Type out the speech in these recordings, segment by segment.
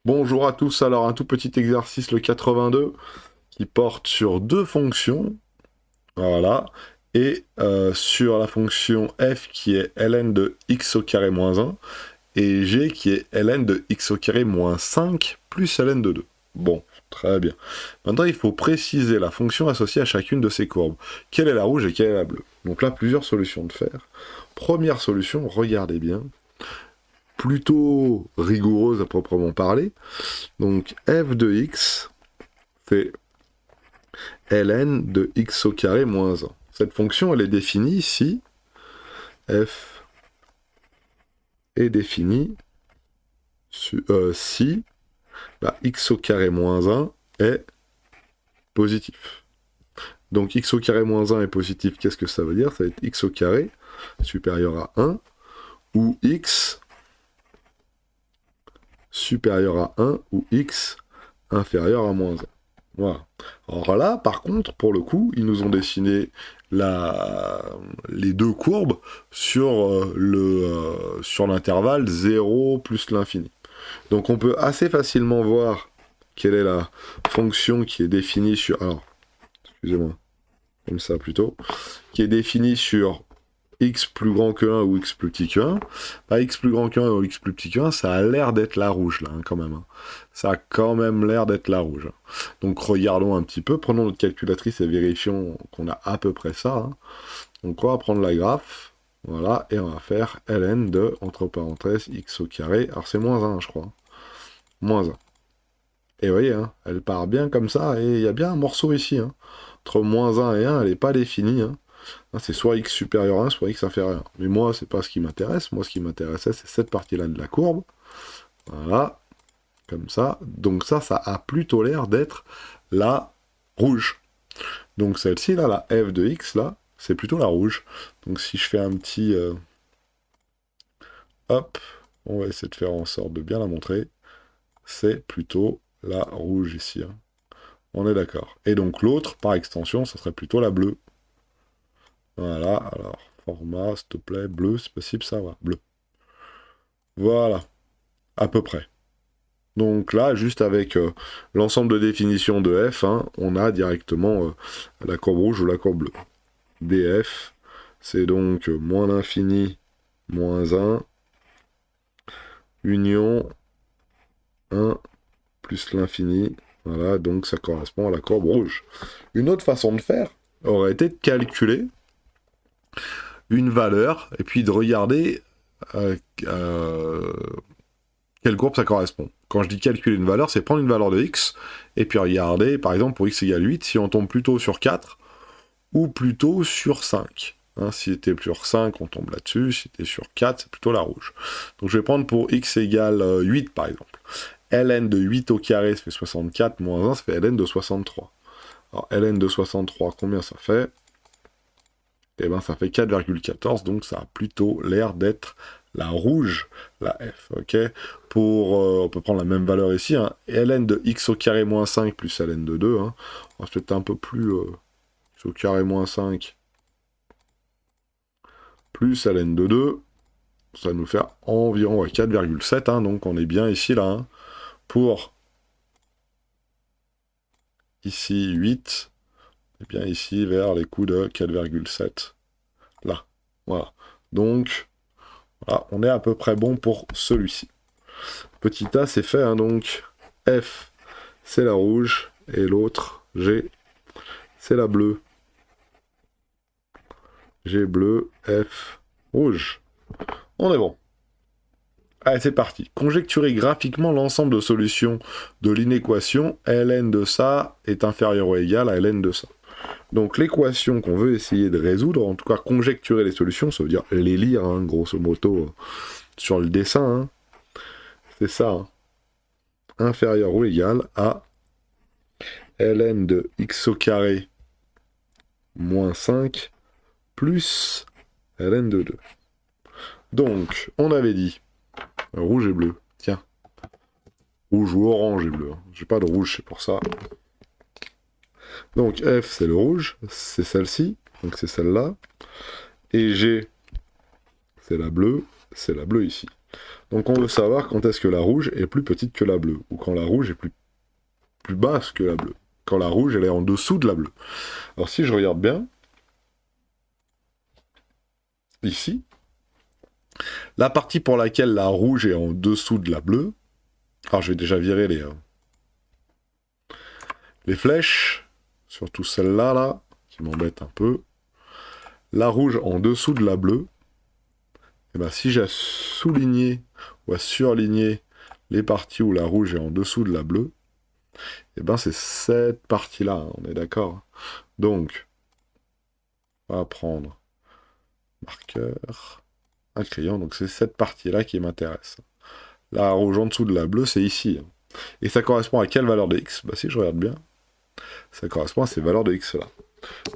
Bonjour à tous, alors un tout petit exercice, le 82, qui porte sur deux fonctions, voilà, et sur la fonction f qui est ln de x au carré moins 1, et g qui est ln de x au carré moins 5 plus ln de 2. Bon, très bien. Maintenant, il faut préciser la fonction associée à chacune de ces courbes. Quelle est la rouge et quelle est la bleue? Donc là, plusieurs solutions de faire. Première solution, regardez bien, plutôt rigoureuse à proprement parler. Donc f de x, c'est ln de x au carré moins 1. Cette fonction, elle est définie ici. F est définie si x au carré moins 1 est positif. Donc x au carré moins 1 est positif, qu'est-ce que ça veut dire? Ça va être x au carré supérieur à 1, ou x supérieur à 1, ou x inférieur à moins 1. Voilà. Alors là, par contre, pour le coup, ils nous ont dessiné les deux courbes sur l'intervalle 0 plus l'infini. Donc on peut assez facilement voir quelle est la fonction qui est définie sur... Alors, excusez-moi, comme ça plutôt. Qui est définie sur x plus grand que 1 ou x plus petit que 1, x plus grand que 1 ou x plus petit que 1, ça a l'air d'être la rouge, là, quand même. Ça a quand même l'air d'être la rouge. Donc regardons un petit peu, prenons notre calculatrice et vérifions qu'on a à peu près ça. Donc on va prendre la graphe, voilà, et on va faire ln de, entre parenthèses, x au carré, alors c'est moins 1, je crois. Moins 1. Et vous voyez, elle part bien comme ça, et il y a bien un morceau ici. Entre moins 1 et 1, elle n'est pas définie. C'est soit x supérieur à 1, soit x inférieur à 1. Mais moi, c'est pas ce qui m'intéresse. Moi, ce qui m'intéressait, c'est cette partie-là de la courbe. Voilà, comme ça. Donc ça a plutôt l'air d'être la rouge. Donc celle-ci, là, la f de x, là, c'est plutôt la rouge. Donc si je fais un petit... hop, on va essayer de faire en sorte de bien la montrer. C'est plutôt la rouge ici. On est d'accord. Et donc l'autre, par extension, ça serait plutôt la bleue. Voilà, alors, format, s'il te plaît, bleu, c'est possible, ça va, bleu. Voilà, à peu près. Donc là, juste avec l'ensemble de définitions de f, on a directement la courbe rouge ou la courbe bleue. df, c'est donc moins l'infini, moins 1, union 1 plus l'infini. Voilà, donc ça correspond à la courbe rouge. Une autre façon de faire aurait été de calculer une valeur et puis de regarder quelle courbe ça correspond. Quand je dis calculer une valeur, c'est prendre une valeur de x, et puis regarder, par exemple, pour x égale 8, si on tombe plutôt sur 4, ou plutôt sur 5. Si c'était sur 5, on tombe là-dessus, si c'était sur 4, c'est plutôt la rouge. Donc je vais prendre pour x égale 8, par exemple. ln de 8 au carré, ça fait 64, moins 1, ça fait ln de 63. Alors ln de 63, combien ça fait? Eh bien, ça fait 4,14, donc ça a plutôt l'air d'être la rouge, la f, ok. On peut prendre la même valeur ici, ln de x au carré moins 5 plus ln de 2, on va peut-être un peu plus, x au carré moins 5 plus ln de 2, ça va nous faire environ 4,7, donc on est bien ici, là, pour ici 8, et bien ici vers les coups de 4,7, là, voilà. Donc, voilà, on est à peu près bon pour celui-ci. Petit a, c'est fait, donc f, c'est la rouge, et l'autre, g, c'est la bleue. G bleu, f rouge. On est bon. Allez, c'est parti. Conjecturer graphiquement l'ensemble de solutions de l'inéquation ln de ça est inférieur ou égal à ln de ça. Donc l'équation qu'on veut essayer de résoudre, en tout cas conjecturer les solutions, ça veut dire les lire, grosso modo, sur le dessin, c'est ça, inférieur ou égal à ln de x au carré moins 5 plus ln de 2. Donc, on avait dit rouge et bleu. Tiens. Rouge ou orange et bleu. J'ai pas de rouge, c'est pour ça. Donc, F, c'est le rouge. C'est celle-ci. Donc, c'est celle-là. Et G, c'est la bleue. C'est la bleue ici. Donc on veut savoir quand est-ce que la rouge est plus petite que la bleue, ou quand la rouge est plus basse que la bleue, quand la rouge elle est en dessous de la bleue. Alors si je regarde bien, ici, la partie pour laquelle la rouge est en dessous de la bleue, alors je vais déjà virer les flèches, surtout celle-là, là, qui m'embête un peu. La rouge en dessous de la bleue, et ben si j'ai à souligner ou à surligner les parties où la rouge est en dessous de la bleue, et ben c'est cette partie-là, hein, on est d'accord. Donc, on va prendre marqueur, un crayon, donc c'est cette partie-là qui m'intéresse. La rouge en dessous de la bleue, c'est ici. Et ça correspond à quelle valeur de x? Bah si je regarde bien, ça correspond à ces valeurs de x là.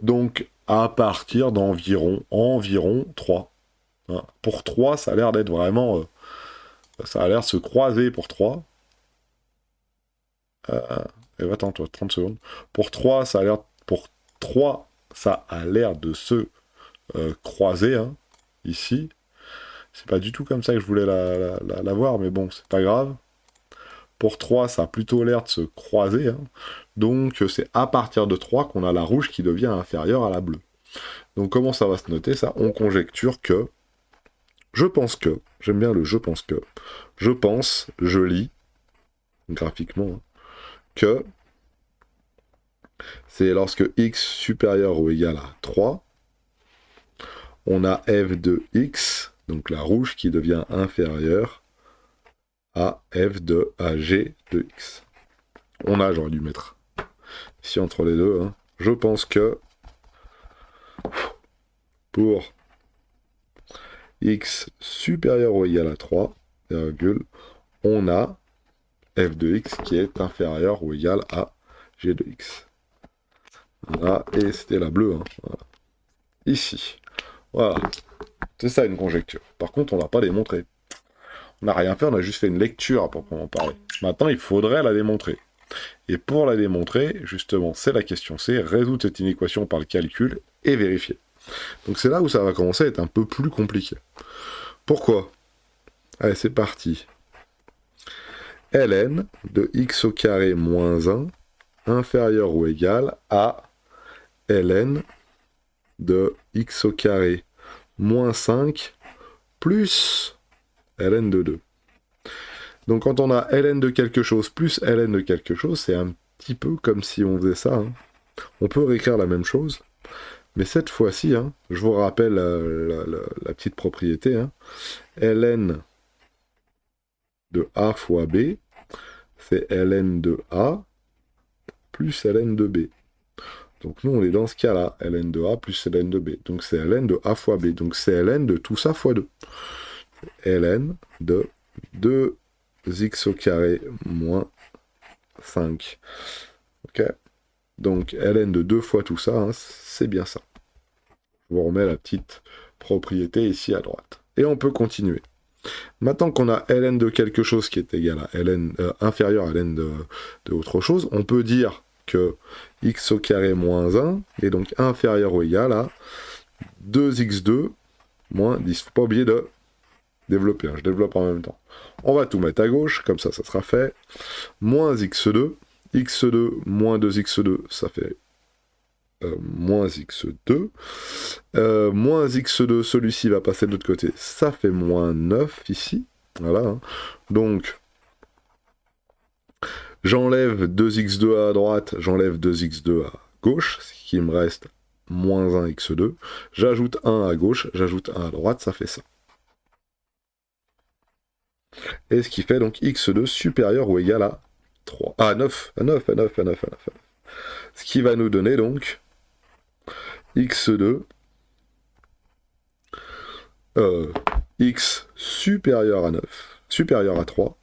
Donc à partir environ 3. Hein. Pour 3, ça a l'air d'être vraiment... ça a l'air de se croiser pour 3. Attends, toi, 30 secondes. Pour 3, ça a l'air... Pour 3, ça a l'air de se croiser, hein, ici. C'est pas du tout comme ça que je voulais la voir, mais bon, c'est pas grave. Pour 3, ça a plutôt l'air de se croiser. Hein. Donc, c'est à partir de 3 qu'on a la rouge qui devient inférieure à la bleue. Donc, comment ça va se noter, ça? On conjecture que... Je pense que... J'aime bien le je pense que... Je pense, je lis, graphiquement, hein, que c'est lorsque x supérieur ou égal à 3, on a f de x, donc la rouge, qui devient inférieure à g de x. J'aurais dû mettre ici entre les deux. Hein. Je pense que pour x supérieur ou égal à 3, on a f de x qui est inférieur ou égal à g de x. Voilà, et c'était la bleue. Hein. Voilà. Ici. Voilà. C'est ça une conjecture. Par contre, on ne l'a pas démontré. On n'a rien fait, on a juste fait une lecture à proprement parler. Maintenant, il faudrait la démontrer. Et pour la démontrer, justement, c'est la question C, résoudre cette inéquation par le calcul et vérifier. Donc c'est là où ça va commencer à être un peu plus compliqué. Pourquoi? Allez, c'est parti. ln de x au carré moins 1 inférieur ou égal à ln de x au carré moins 5 plus ln de 2. Donc quand on a ln de quelque chose plus ln de quelque chose, c'est un petit peu comme si on faisait ça. Hein. On peut réécrire la même chose, mais cette fois-ci, hein, je vous rappelle la petite propriété, hein, ln de a fois b, c'est ln de a plus ln de b. Donc nous, on est dans ce cas-là, ln de a plus ln de b. Donc c'est ln de a fois b. Donc c'est ln de tout ça fois 2. ln de 2x au carré moins 5. Ok. Donc ln de 2 fois tout ça, hein, c'est bien ça. Je vous remets la petite propriété ici à droite. Et on peut continuer. Maintenant qu'on a ln de quelque chose qui est égal à ln inférieur à ln de autre chose, on peut dire que x au carré moins 1 est donc inférieur ou égal à 2x2 moins 10. Faut pas oublier de développer, hein, je développe en même temps. On va tout mettre à gauche, comme ça sera fait. Moins x2, x2 moins 2x2, ça fait moins x2. Moins x2, celui-ci va passer de l'autre côté, ça fait moins 9 ici. Voilà. Hein. Donc, j'enlève 2x2 à droite, j'enlève 2x2 à gauche, ce qui me reste moins 1x2. J'ajoute 1 à gauche, j'ajoute 1 à droite, ça fait ça. Et ce qui fait donc x2 supérieur ou égal à 3. Ah, 9. Ce qui va nous donner donc x2, x supérieur à 9, supérieur à 3,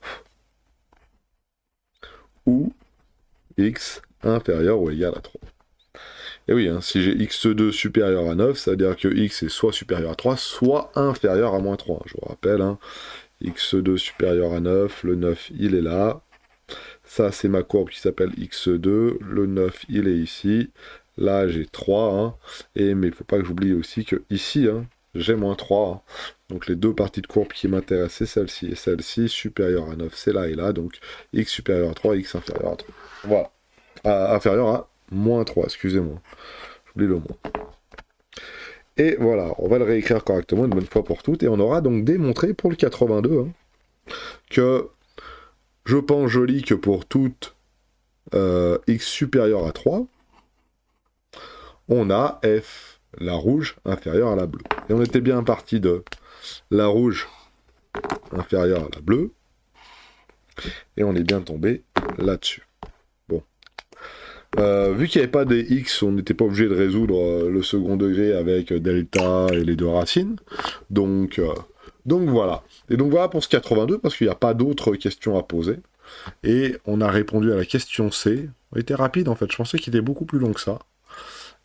ou x inférieur ou égal à 3. Et oui, hein, si j'ai x2 supérieur à 9, ça veut dire que x est soit supérieur à 3, soit inférieur à moins 3. Je vous rappelle, hein, x2 supérieur à 9, le 9 il est là. Ça c'est ma courbe qui s'appelle x2, le 9 il est ici. Là j'ai 3, hein, mais il ne faut pas que j'oublie aussi que ici, hein, j'ai -3. Hein. Donc les deux parties de courbe qui m'intéressent, c'est celle-ci et celle-ci, supérieure à 9, c'est là et là, donc x supérieur à 3, x inférieur à 3. Voilà. Inférieur à -3, excusez-moi. J'oublie le mot. Et voilà, on va le réécrire correctement une bonne fois pour toutes, et on aura donc démontré pour le 82 hein, que je pense joli que pour toute x supérieur à 3, on a f, la rouge, inférieure à la bleue. Et on était bien parti de la rouge inférieure à la bleue, et on est bien tombé là-dessus. Bon. Vu qu'il n'y avait pas des x, on n'était pas obligé de résoudre le second degré avec delta et les deux racines. Donc voilà. Et donc voilà pour ce 82, parce qu'il n'y a pas d'autres questions à poser. Et on a répondu à la question C. Il était rapide en fait, je pensais qu'il était beaucoup plus long que ça.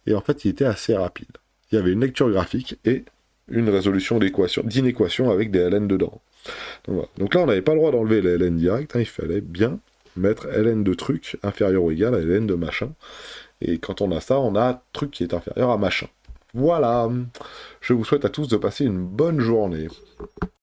Et en fait, il était assez rapide. Il y avait une lecture graphique et une résolution d'inéquation avec des ln dedans. Donc, voilà. Donc là, on n'avait pas le droit d'enlever les ln direct, hein, il fallait bien mettre ln de truc inférieur ou égal à ln de machin. Et quand on a ça, on a truc qui est inférieur à machin. Voilà. Je vous souhaite à tous de passer une bonne journée.